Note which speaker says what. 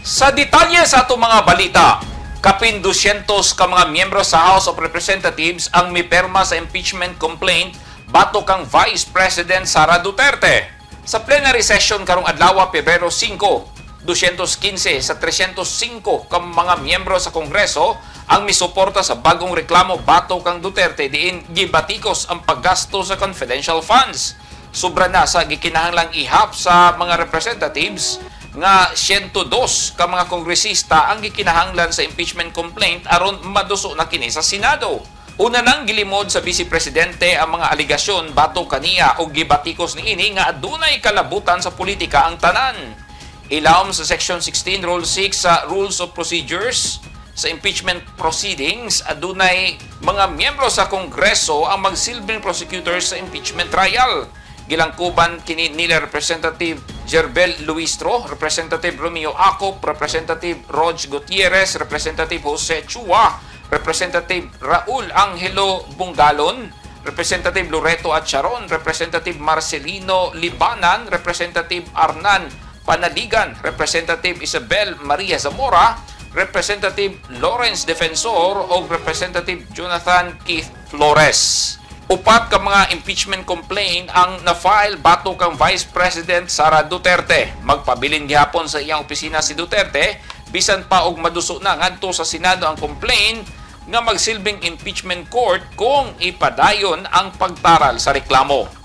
Speaker 1: Sa detalye sa ato mga balita, kapin 200 ka mga miyembro sa House of Representatives ang miperma sa impeachment complaint batok kang Vice President Sara Duterte. Sa plenary session karong adlaw Pebrero 5, 215 sa 305 ka mga miyembro sa Kongreso ang misuporta sa bagong reklamo batok kang Duterte diin gibatikos ang paggasto sa confidential funds. Sobra na sa gikinahanglang ihap sa mga representatives nga 102 ka mga kongresista ang gikinahanglan sa impeachment complaint aron maduso na kini sa Senado. Una nang gilimod sa Vice Presidente ang mga aligasyon batok kaniya o gibatikos niini nga adunay kalabutan sa politika ang tanan. Ilawom sa Section 16 Rule 6 sa Rules of Procedures sa impeachment proceedings, adunay mga miyembro sa Kongreso ang magsilbing prosecutors sa impeachment trial. Gilangkuban kini nila Representative Jerbel Luistro, Representative Romeo Acop, Representative Rog Gutierrez, Representative Jose Chua, Representative Raul Angelo Bungalon, Representative Loreto Atcharon, Representative Marcelino Libanan, Representative Arnan Panaligan, Representative Isabel Maria Zamora, Representative Lawrence Defensor o Representative Jonathan Keith Flores. Upat ka mga impeachment complaint ang na-file batok kang Vice President Sara Duterte. Magpabilin gihapon sa iyang opisina si Duterte, bisan pa og maduso na ngadto sa Senado ang complaint nga magsilbing impeachment court kung ipadayon ang pagtaral sa reklamo.